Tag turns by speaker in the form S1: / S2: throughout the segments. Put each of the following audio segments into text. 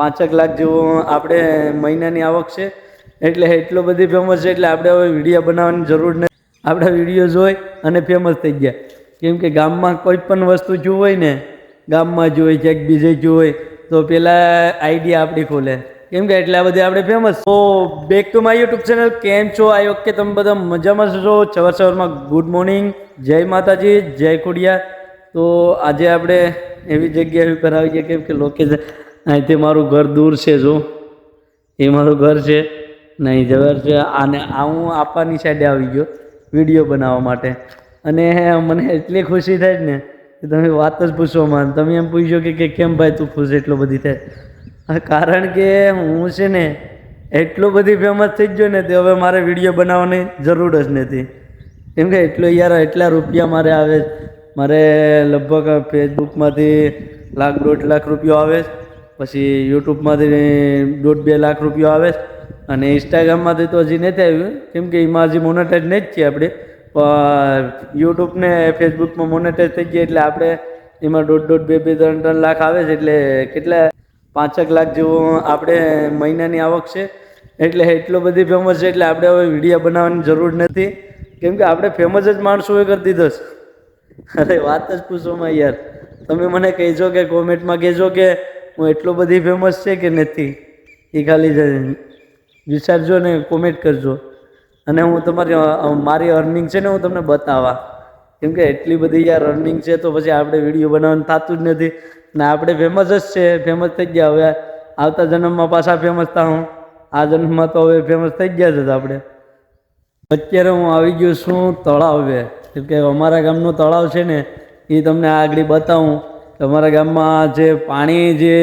S1: 5 લાખ જેવું આપણે મહિનાની આવક છે, એટલે એટલો બધી ફેમસ છે. એટલે આપણે હવે વિડીયો બનાવવાની જરૂર નથી. આપણા વિડીયો જોઈ અને ફેમસ થઈ ગયા. કેમ કે ગામમાં કોઈ પણ વસ્તુ જોવું હોય ને, ગામમાં જોઈ ક્યાંક બીજે જોવું હોય તો પેલા આઈડિયા આપણી ખોલે. કેમ કે એટલા બધી આપણે ફેમસ. તો back to my YouTube channel. કેમ છો? આ વખતે તમે બધા મજામાં છો? સવારમાં ગુડ મોર્નિંગ, જય માતાજી, જય ખોડિયાર. તો આજે આપણે એવી જગ્યા ઉપર આવી ગયા, કેમ કે લોકેશન અહીંથી મારું ઘર દૂર છે. જો એ મારું ઘર છે, નહીં જબર છે. આને હું આપવાની સાઈડે આવી ગયો વિડીયો બનાવવા માટે. અને મને એટલી ખુશી થાય ને કે તમે વાત જ પૂછો માં. તમે એમ પૂછ્યો કે કેમ ભાઈ તું ખુશ એટલો બધી થાય? કારણ કે હું છે ને એટલો બધી ફેમસ થઈ ગયો ને તે હવે મારે વિડીયો બનાવવાની જરૂર જ નથી. કેમ કે એટલા રૂપિયા મારે આવે. મારે લગભગ ફેસબુકમાંથી 1.5 લાખ રૂપિયો આવે, પછી યુટ્યુબમાંથી 1.5-2 લાખ રૂપિયો આવે, અને ઇન્સ્ટાગ્રામમાંથી તો હજી નથી આવ્યું. કેમ કે એમાં હજી મોનેટાઈઝ નહીં જ છે આપણે. પણ યુટ્યુબ ને ફેસબુકમાં મોનેટાઈઝ થઈ ગયા એટલે આપણે એમાં 1.5, 2, 3 લાખ આવે છે. એટલે કેટલા 5 લાખ જેવું આપણે મહિનાની આવક છે. એટલે એટલો બધી ફેમસ છે. એટલે આપણે હવે વિડીયો બનાવવાની જરૂર નથી. કેમ કે આપણે ફેમસ જ માણસો એ કરી દીધો છે. અરે વાત જ પૂછોમાં યાર. તમે મને કહેજો કે કોમેન્ટમાં કહેજો કે હું એટલો બધી ફેમસ છે કે નથી. એ ખાલી વિચારજો ને કોમેન્ટ કરજો. અને હું મારી અર્નિંગ છે ને હું તમને બતાવવા. કેમ કે એટલી બધી યાર અર્નિંગ છે તો પછી આપણે વિડીયો બનાવવાનું થતું જ નથી. ને આપણે ફેમસ જ છે, ફેમસ થઈ ગયા. હવે આવતા જન્મમાં પાછા ફેમસ થાઉં. આ જન્મમાં તો હવે ફેમસ થઈ ગયા છે આપણે. અત્યારે હું આવી ગયો છું તળાવે. કેમ કે અમારા ગામનું તળાવ છે ને એ તમને આગળ બતાવું. અમારા ગામમાં જે પાણી જે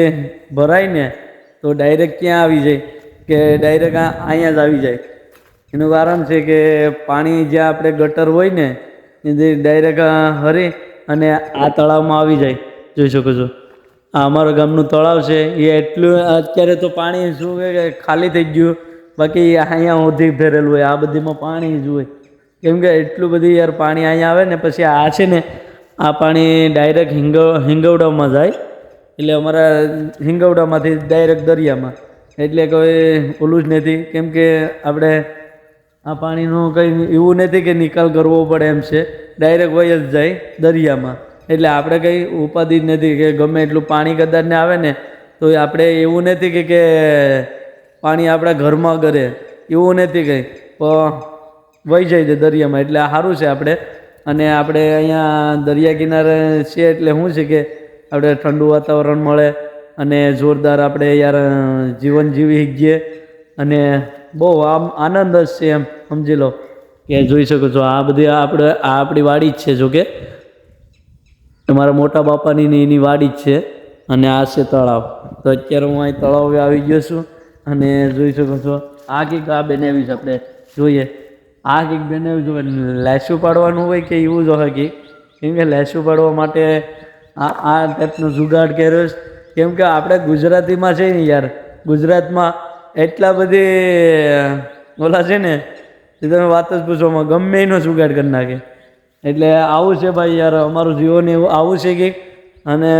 S1: ભરાય ને તો ડાયરેક્ટ ક્યાં આવી જાય કે ડાયરેક્ટ અહીંયા જ આવી જાય. એનું કારણ છે કે પાણી જ્યાં આપણે ગટર હોય ને એ ડાયરેક્ટ હરી અને આ તળાવમાં આવી જાય. જોઈ શકો છો આ અમારા ગામનું તળાવ છે. એ એટલું અત્યારે તો પાણી શું કે ખાલી થઈ ગયું. બાકી અહીંયા સુધી ભરેલું હોય. આ બધીમાં પાણી જ હોય. કેમ કે એટલું બધી યાર પાણી અહીંયા આવે ને પછી આ છે ને આ પાણી ડાયરેક્ટ હિંગવડામાં જાય. એટલે અમારા હિંગવડામાંથી ડાયરેક્ટ દરિયામાં. એટલે કોઈ ઓલું જ નથી. કેમ કે આપણે આ પાણીનું કંઈ એવું નથી કે નિકાલ કરવો પડે એમ છે. ડાયરેક્ટ વહી જ જાય દરિયામાં. એટલે આપણે કંઈ ઉપાધિ જ નથી કે ગમે એટલું પાણી કદાચ ને આવે ને તો આપણે એવું નથી કે પાણી આપણા ઘરમાં કરે એવું નથી કંઈ, પણ વહી જાય છે દરિયામાં. એટલે સારું છે આપણે. અને આપણે અહીંયા દરિયા કિનારે છે એટલે શું છે કે આપણે ઠંડુ વાતાવરણ મળે અને જોરદાર આપણે યાર જીવન જીવી શકીએ. અને બહુ આમ આનંદ જ છે એમ સમજી લો. કે જોઈ શકો છો આ બધી આપણી વાડી જ છે. જોકે અમારા મોટા બાપાની ને એની વાડી જ છે. અને આ છે તળાવ. તો અત્યારે હું અહીં તળાવે આવી ગયો છું. અને જોઈ શકો છો આ કંઈક આ બનાવી છે. આપણે જોઈએ આ કંઈક બનાવ્યું જોઈએ. લેસું પાડવાનું હોય કે એવું જ હોય કંઈક. કેમ કે લેસું પાડવા માટે આ ટાઈપનો જુગાડ કર્યો છે. કેમ કે આપણે ગુજરાતીમાં છે ને યાર, ગુજરાતમાં એટલા બધી ઓલા છે ને એ તમે વાત જ પૂછોમાં ગમે એનો જુગાડ કરી નાખે. એટલે આવું છે ભાઈ યાર અમારું જીવન એવું આવું છે કંઈક. અને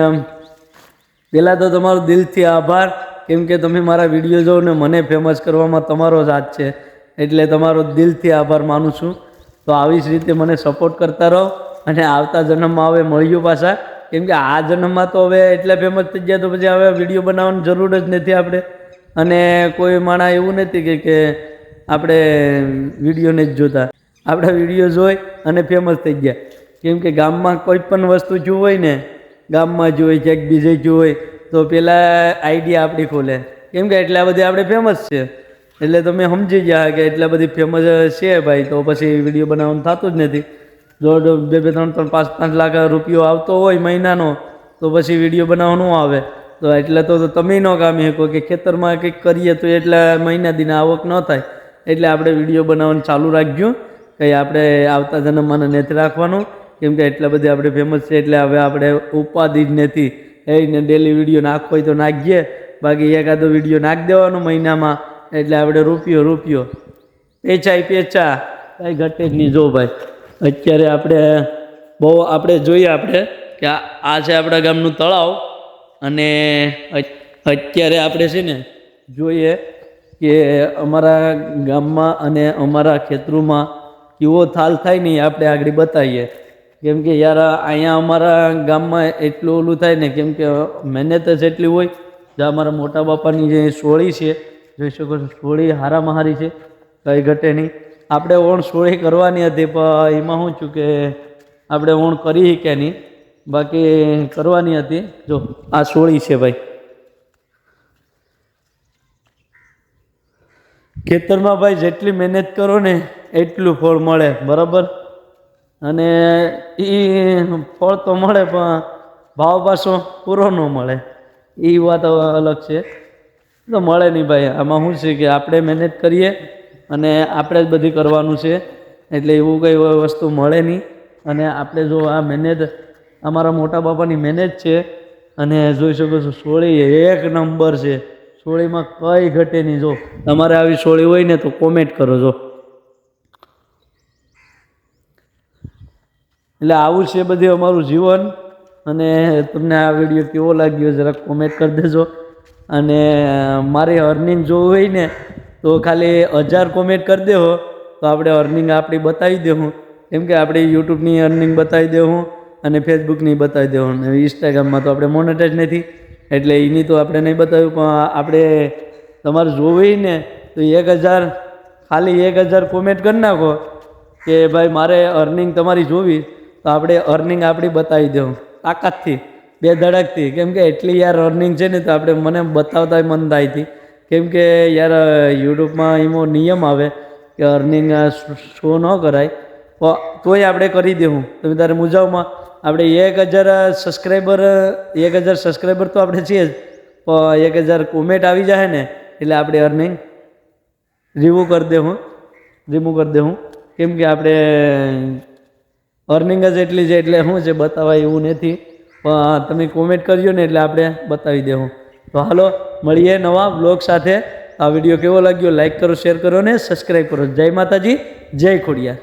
S1: પહેલાં તો તમારો દિલથી આભાર. કેમ કે તમે મારા વિડીયો જોવો ને મને ફેમસ કરવામાં તમારો જ હાથ છે. એટલે તમારો દિલથી આભાર માનું છું. તો આવી જ રીતે મને સપોર્ટ કરતા રહો. અને આવતા જન્મમાં હવે મળ્યું પાછા. કેમ કે આ જન્મમાં તો હવે એટલા ફેમસ થઈ ગયા તો પછી હવે વિડીયો બનાવવાની જરૂર જ નથી આપણે. અને કોઈ માણસ એવું નથી કે આપણે વિડીયો નથી જોતા. આપણા વિડીયો જોઈ અને ફેમસ થઈ ગયા. કેમ કે ગામમાં કોઈ પણ વસ્તુ જોવું હોય ને, ગામમાં જોઈ ક્યાંક બીજે જોવું હોય તો પેલા આઈડિયા આપણી ખોલે. કેમ કે એટલા બધી આપણે ફેમસ છે. એટલે તમે સમજી ગયા કે એટલા બધી ફેમસ છે ભાઈ તો પછી વિડીયો બનાવવાનું થતું જ નથી. જો 2, 3, 5 લાખ રૂપિયો આવતો હોય મહિનાનો તો પછી વિડીયો બનાવવાનું આવે. તો એટલે તો તમે ન કામી શકો કે ખેતરમાં કંઈક કરીએ તો એટલા મહિના દિને આવક ન થાય. એટલે આપણે વિડીયો બનાવવાનું ચાલુ રાખજો. કંઈ આપણે આવતા જન્મમાં નથી રાખવાનું. કેમ કે એટલા બધી આપણે ફેમસ છે એટલે હવે આપણે ઉપાધિ જ નથી. એને ડેલી વિડીયો નાખવો હોય તો નાખીએ. બાકી એકાદો વિડીયો નાખી દેવાનો મહિનામાં. એટલે આપણે રૂપિયો પેચા કાંઈ ઘટે જ નહીં. જો ભાઈ અત્યારે આપણે જોઈએ આપણે કે આ છે આપણા ગામનું તળાવ. અને અત્યારે આપણે છે ને જોઈએ કે અમારા ગામમાં અને અમારા ખેતરોમાં કેવો થાલ થાય ને એ આપણે આગળ બતાવીએ. કેમ કે યાર અહીંયા અમારા ગામમાં એટલું ઓલું થાય ને, કેમ કે મહેનત જ એટલી હોય. જે અમારા મોટા બાપાની જે સોળી છે, જોઈ શકો છો, સોળી હારામાં હારી છે, કંઈ ઘટે નહીં. આપણે ઓણ સોળી કરવાની હતી, પણ એમાં શું થયું કે આપણે ઓણ કરી કે નહીં, બાકી કરવાની હતી. જો આ સોળી છે ભાઈ. ખેતરમાં ભાઈ જેટલી મહેનત કરો ને એટલું ફળ મળે, બરાબર. અને એ ફળ તો મળે પણ ભાવ પાછો પૂરો ન મળે, એ વાત અલગ છે. તો મળે નહીં ભાઈ. આમાં શું છે કે આપણે મહેનત કરીએ અને આપણે જ બધી કરવાનું છે, એટલે એવું કંઈ વસ્તુ મળે નહીં. અને આપણે જો આ મહેનત અમારા મોટા બાપાની મહેનત છે, અને જોઈ શકો છો સોળી એક નંબર છે, સોળીમાં કંઈ ઘટે નહીં. જો તમારે આવી સોળી હોય ને તો કોમેન્ટ કરો. જો એટલે આવું છે બધું અમારું જીવન. અને તમને આ વિડીયો કેવો લાગ્યો જરાક કોમેન્ટ કરી દેજો. અને મારી અર્નિંગ જોવું હોય ને તો ખાલી 1000 કોમેન્ટ કરી દેવો, તો આપણે અર્નિંગ આપણી બતાવી દેવું. કેમ કે આપણે યુટ્યુબની અર્નિંગ બતાવી દેવું અને ફેસબુકની બતાવી દેવું. અને ઇન્સ્ટાગ્રામમાં તો આપણે મોનેટાઈઝ નથી, એટલે એની તો આપણે નહીં બતાવ્યું. પણ આપણે તમારે જોવું હોય ને તો 1000 ખાલી 1000 કોમેન્ટ કરી નાખો કે ભાઈ મારે અર્નિંગ તમારી જોવી, તો આપણે અર્નિંગ આપણી બતાવી દેવું તાકાતથી, બે ધડકથી. કેમ કે એટલી યાર અર્નિંગ છે ને, તો આપણે મને બતાવતા મન થાય હતી. કેમ કે યાર યુટ્યુબમાં એમાં નિયમ આવે કે અર્નિંગ શો ન કરાય, તોય આપણે કરી દેવું. તમે તારે મુજાવમાં આપણે 1000 સબસ્ક્રાઈબર તો આપણે છીએ જ, પણ 1000 કોમેન્ટ આવી જાય ને એટલે આપણે અર્નિંગ રિમૂવ કરી દેવું. કેમ કે આપણે અર્નિંગ જ એટલી છે, એટલે શું છે બતાવાય એવું નથી. પણ તમે કોમેન્ટ કરજો ને એટલે આપણે બતાવી દેવું. તો હાલો મળીએ નવા બ્લોગ સાથે. આ વિડીયો કેવો લાગ્યો લાઈક કરો, શેર કરો ને સબસ્ક્રાઈબ કરો. જય માતાજી, જય ખોડિયાર.